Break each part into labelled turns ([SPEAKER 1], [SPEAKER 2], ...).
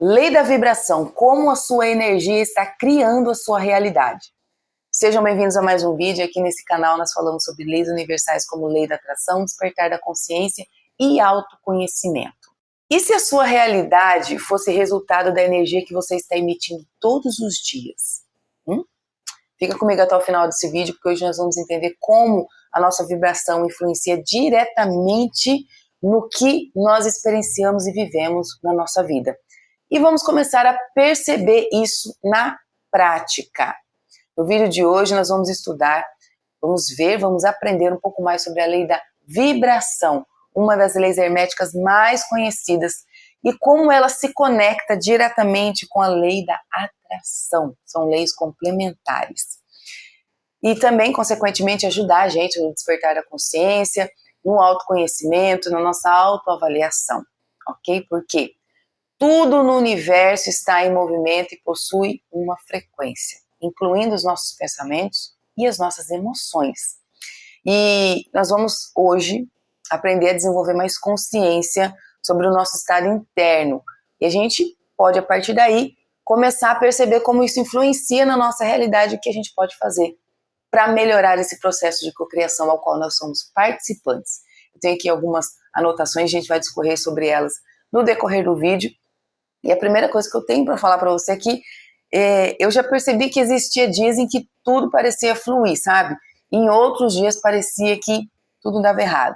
[SPEAKER 1] Lei da vibração, como a sua energia está criando a sua realidade. Sejam bem-vindos a mais um vídeo. Aqui nesse canal nós falamos sobre leis universais como lei da atração, despertar da consciência e autoconhecimento. E se a sua realidade fosse resultado da energia que você está emitindo todos os dias? Fica comigo até o final desse vídeo, porque hoje nós vamos entender como a nossa vibração influencia diretamente no que nós experienciamos e vivemos na nossa vida. E vamos começar a perceber isso na prática. No vídeo de hoje nós vamos estudar, vamos aprender um pouco mais sobre a lei da vibração, uma das leis herméticas mais conhecidas, e como ela se conecta diretamente com a lei da atração. São leis complementares. E também, consequentemente, ajudar a gente no despertar da consciência, no autoconhecimento, na nossa autoavaliação. Ok? Por quê? Tudo no universo está em movimento e possui uma frequência, incluindo os nossos pensamentos e as nossas emoções. E nós vamos hoje aprender a desenvolver mais consciência sobre o nosso estado interno. E a gente pode, a partir daí, começar a perceber como isso influencia na nossa realidade e o que a gente pode fazer para melhorar esse processo de cocriação ao qual nós somos participantes. Eu tenho aqui algumas anotações, a gente vai discorrer sobre elas no decorrer do vídeo. E a primeira coisa que eu tenho para falar para você aqui, eu já percebi que existia dias em que tudo parecia fluir, sabe? E em outros dias parecia que tudo dava errado,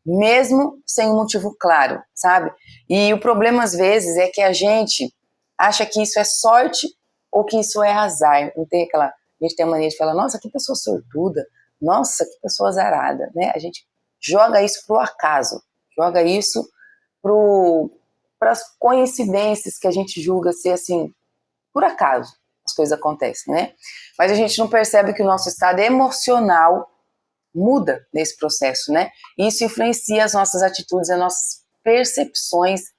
[SPEAKER 1] mesmo sem um motivo claro, sabe? E o problema às vezes é que a gente acha que isso é sorte ou que isso é azar. Não tem aquela, a gente tem a mania de falar, nossa, que pessoa sortuda, nossa, que pessoa azarada, né? A gente joga isso pro acaso, joga isso para as coincidências que a gente julga ser assim, por acaso as coisas acontecem, né? Mas a gente não percebe que o nosso estado emocional muda nesse processo, né? E isso influencia as nossas atitudes, as nossas percepções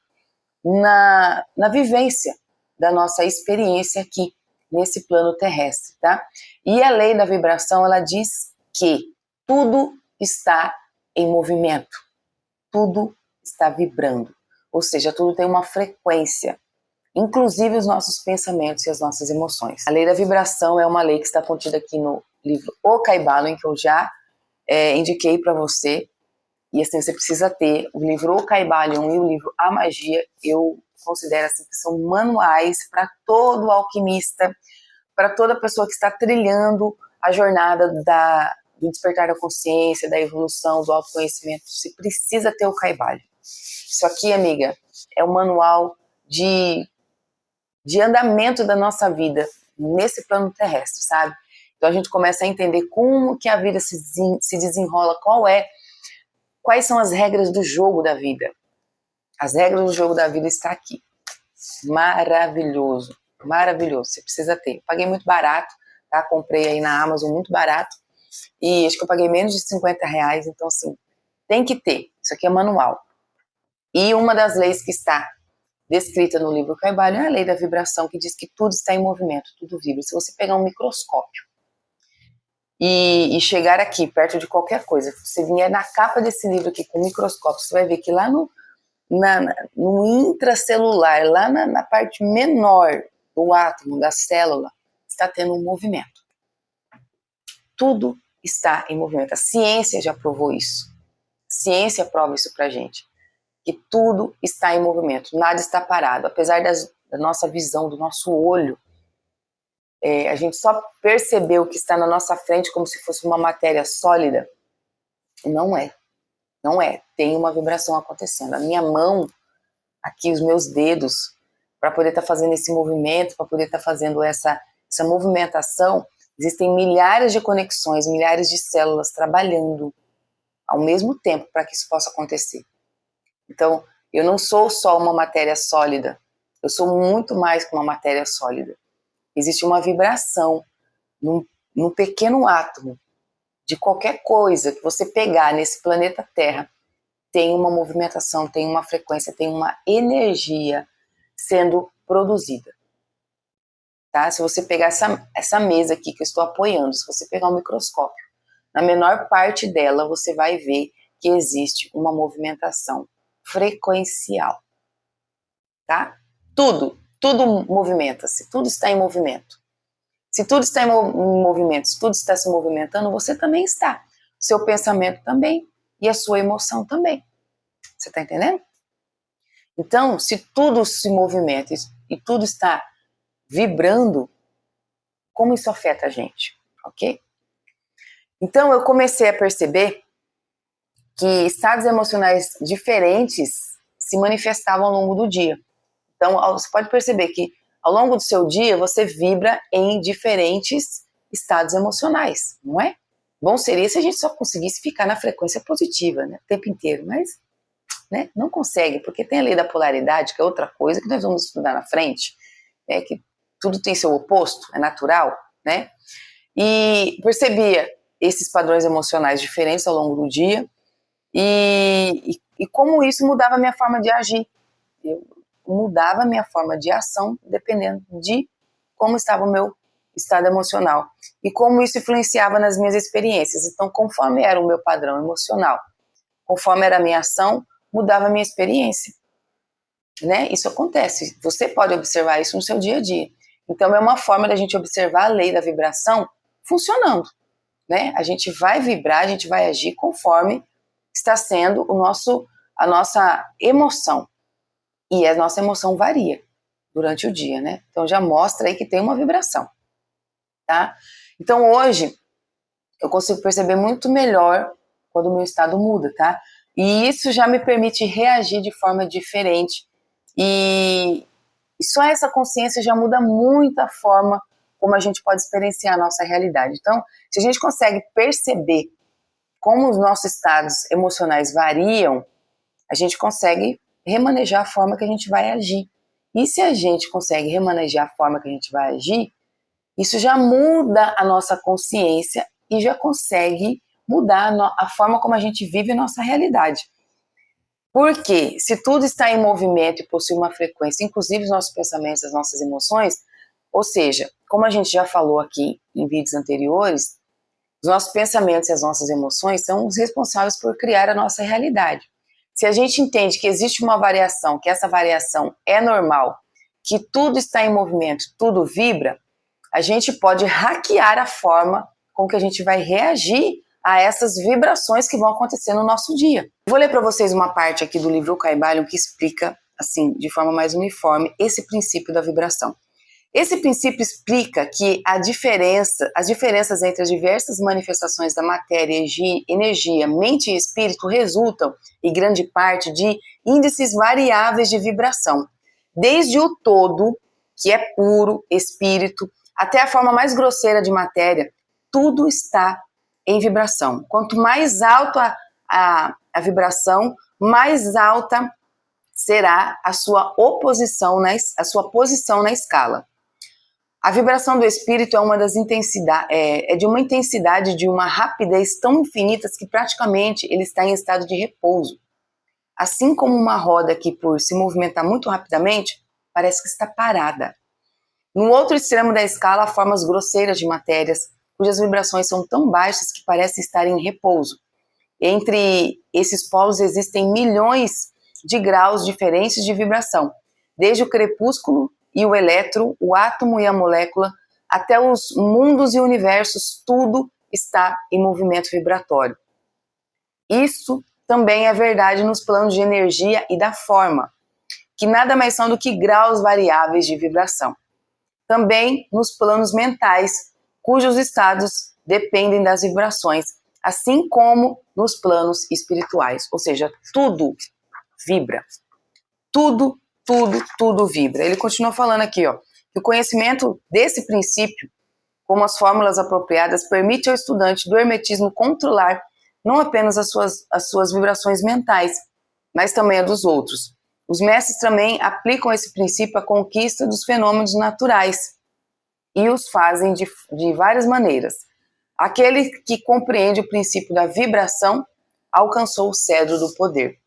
[SPEAKER 1] na vivência da nossa experiência aqui nesse plano terrestre, tá? E a lei da vibração, ela diz que tudo está em movimento, tudo está vibrando. Ou seja, tudo tem uma frequência, inclusive os nossos pensamentos e as nossas emoções. A lei da vibração é uma lei que está contida aqui no livro O Kybalion, que eu já indiquei para você. E assim, você precisa ter o livro O Kybalion e o livro A Magia. Eu considero assim, que são manuais para todo alquimista, para toda pessoa que está trilhando a jornada do despertar da consciência, da evolução, do autoconhecimento. Você precisa ter o Kybalion. Isso aqui, amiga, é um manual de andamento da nossa vida nesse plano terrestre, sabe? Então a gente começa a entender como que a vida se desenrola, quais são as regras do jogo da vida. As regras do jogo da vida estão aqui. Maravilhoso, maravilhoso, você precisa ter. Eu paguei muito barato, tá? Comprei aí na Amazon muito barato, e acho que eu paguei menos de R$50, então assim, tem que ter. Isso aqui é manual. E uma das leis que está descrita no livro Kybalion é a lei da vibração, que diz que tudo está em movimento, tudo vibra. Se você pegar um microscópio e chegar aqui, perto de qualquer coisa, você vier na capa desse livro aqui com o microscópio, você vai ver que lá no intracelular, lá na parte menor do átomo, da célula, está tendo um movimento. Tudo está em movimento. A ciência já provou isso. A ciência prova isso pra gente. Que tudo está em movimento, nada está parado. Apesar da nossa visão, do nosso olho, a gente só percebeu o que está na nossa frente como se fosse uma matéria sólida. Não é. Não é. Tem uma vibração acontecendo. A minha mão, aqui os meus dedos, para poder estar fazendo esse movimento, para poder estar fazendo essa movimentação, existem milhares de conexões, milhares de células trabalhando ao mesmo tempo para que isso possa acontecer. Então, eu não sou só uma matéria sólida, eu sou muito mais que uma matéria sólida. Existe uma vibração num pequeno átomo de qualquer coisa que você pegar nesse planeta Terra, tem uma movimentação, tem uma frequência, tem uma energia sendo produzida. Tá? Se você pegar essa mesa aqui que eu estou apoiando, se você pegar um microscópio, na menor parte dela você vai ver que existe uma movimentação frequencial, tá? tudo movimenta-se, tudo está em movimento. Se tudo está em movimento, se tudo está se movimentando, você também está. Seu pensamento também e a sua emoção também. Você está entendendo? Então, se tudo se movimenta e tudo está vibrando, como isso afeta a gente, ok? Então, eu comecei a perceber que estados emocionais diferentes se manifestavam ao longo do dia. Então, você pode perceber que ao longo do seu dia, você vibra em diferentes estados emocionais, não é? Bom seria se a gente só conseguisse ficar na frequência positiva, né, o tempo inteiro, mas né, não consegue, porque tem a lei da polaridade, que é outra coisa que nós vamos estudar na frente, que tudo tem seu oposto, é natural, né? E percebia esses padrões emocionais diferentes ao longo do dia e como isso mudava a minha forma de agir. Eu mudava a minha forma de ação dependendo de como estava o meu estado emocional e como isso influenciava nas minhas experiências. Então, conforme era o meu padrão emocional, conforme era a minha ação, mudava a minha experiência, né? Isso acontece, você pode observar isso no seu dia a dia. Então, é uma forma da gente observar a lei da vibração funcionando, né? A gente vai vibrar, a gente vai agir conforme está sendo a nossa emoção. E a nossa emoção varia durante o dia, né? Então já mostra aí que tem uma vibração, tá? Então hoje eu consigo perceber muito melhor quando o meu estado muda, tá? E isso já me permite reagir de forma diferente. E só essa consciência já muda muito a forma como a gente pode experienciar a nossa realidade. Então, se a gente consegue perceber como os nossos estados emocionais variam, a gente consegue remanejar a forma que a gente vai agir. E se a gente consegue remanejar a forma que a gente vai agir, isso já muda a nossa consciência e já consegue mudar a forma como a gente vive a nossa realidade. Porque se tudo está em movimento e possui uma frequência, inclusive os nossos pensamentos, as nossas emoções, ou seja, como a gente já falou aqui em vídeos anteriores, os nossos pensamentos e as nossas emoções são os responsáveis por criar a nossa realidade. Se a gente entende que existe uma variação, que essa variação é normal, que tudo está em movimento, tudo vibra, a gente pode hackear a forma com que a gente vai reagir a essas vibrações que vão acontecer no nosso dia. Vou ler para vocês uma parte aqui do livro Kybalion que explica, assim, de forma mais uniforme, esse princípio da vibração. Esse princípio explica que as diferenças entre as diversas manifestações da matéria, energia, mente e espírito resultam, em grande parte, de índices variáveis de vibração. Desde o todo, que é puro, espírito, até a forma mais grosseira de matéria, tudo está em vibração. Quanto mais alta a vibração, mais alta será a sua posição na escala. A vibração do espírito é de uma intensidade, de uma rapidez tão infinitas que praticamente ele está em estado de repouso. Assim como uma roda que, por se movimentar muito rapidamente, parece que está parada. No outro extremo da escala, há formas grosseiras de matérias, cujas vibrações são tão baixas que parecem estar em repouso. Entre esses polos existem milhões de graus diferentes de vibração, desde o crepúsculo e o elétron, o átomo e a molécula, até os mundos e universos, tudo está em movimento vibratório. Isso também é verdade nos planos de energia e da forma, que nada mais são do que graus variáveis de vibração. Também nos planos mentais, cujos estados dependem das vibrações, assim como nos planos espirituais. Ou seja, tudo vibra. Tudo vibra. Ele continua falando aqui, que o conhecimento desse princípio, como as fórmulas apropriadas, permite ao estudante do hermetismo controlar não apenas as suas vibrações mentais, mas também a dos outros. Os mestres também aplicam esse princípio à conquista dos fenômenos naturais e os fazem de várias maneiras. Aquele que compreende o princípio da vibração alcançou o cedro do poder,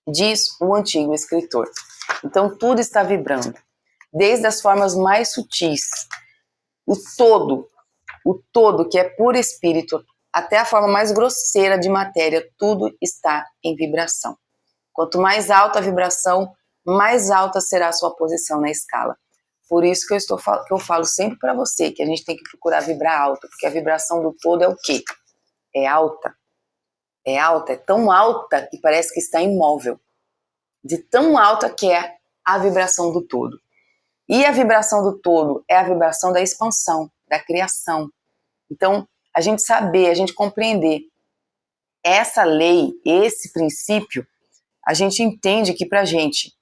[SPEAKER 1] diz o antigo escritor. Então tudo está vibrando, desde as formas mais sutis, o todo que é puro espírito, até a forma mais grosseira de matéria, tudo está em vibração. Quanto mais alta a vibração, mais alta será a sua posição na escala. Por isso que eu falo sempre para você que a gente tem que procurar vibrar alto, porque a vibração do todo é o quê? É alta. É alta, é tão alta que parece que está imóvel. De tão alta que é a vibração do todo. E a vibração do todo é a vibração da expansão, da criação. Então, a gente saber, a gente compreender essa lei, esse princípio, a gente entende que para a gente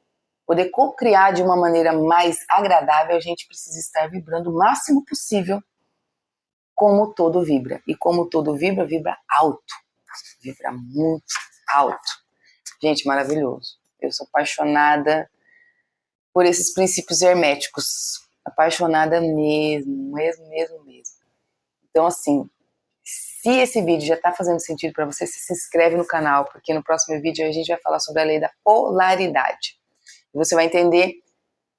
[SPEAKER 1] poder co-criar de uma maneira mais agradável, a gente precisa estar vibrando o máximo possível como o todo vibra. E como o todo vibra, vibra alto. Vibra muito alto. Gente, maravilhoso. Eu sou apaixonada por esses princípios herméticos. Apaixonada mesmo. Então, assim, se esse vídeo já está fazendo sentido para você, se inscreve no canal, porque no próximo vídeo a gente vai falar sobre a lei da polaridade. Você vai entender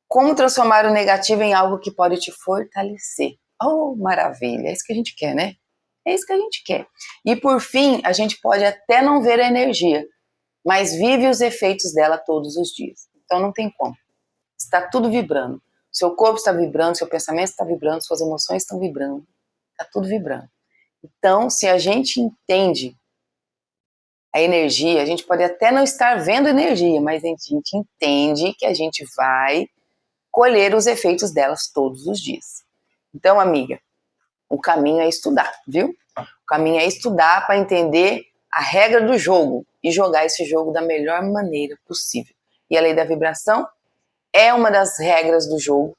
[SPEAKER 1] como transformar o negativo em algo que pode te fortalecer. Oh, maravilha! É isso que a gente quer, né? É isso que a gente quer. E por fim, a gente pode até não ver a energia, mas vive os efeitos dela todos os dias. Então não tem como. Está tudo vibrando. Seu corpo está vibrando, seu pensamento está vibrando, suas emoções estão vibrando. Está tudo vibrando. Então, se a gente entende a energia, a gente pode até não estar vendo energia, mas a gente entende que a gente vai colher os efeitos delas todos os dias. Então, amiga, o caminho é estudar, viu? O caminho é estudar para entender a regra do jogo e jogar esse jogo da melhor maneira possível. E a lei da vibração é uma das regras do jogo,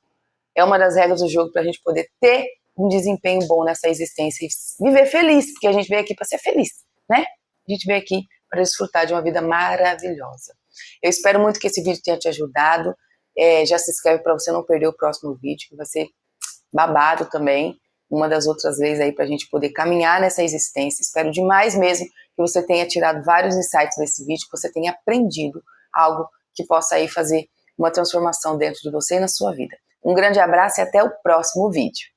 [SPEAKER 1] para a gente poder ter um desempenho bom nessa existência e viver feliz, porque a gente veio aqui para ser feliz, né? A gente veio aqui para desfrutar de uma vida maravilhosa. Eu espero muito que esse vídeo tenha te ajudado. Já se inscreve para você não perder o próximo vídeo, que vai ser babado também, uma das outras leis aí para a gente poder caminhar nessa existência. Espero demais mesmo que você tenha tirado vários insights desse vídeo, que você tenha aprendido algo que possa aí fazer uma transformação dentro de você e na sua vida. Um grande abraço e até o próximo vídeo.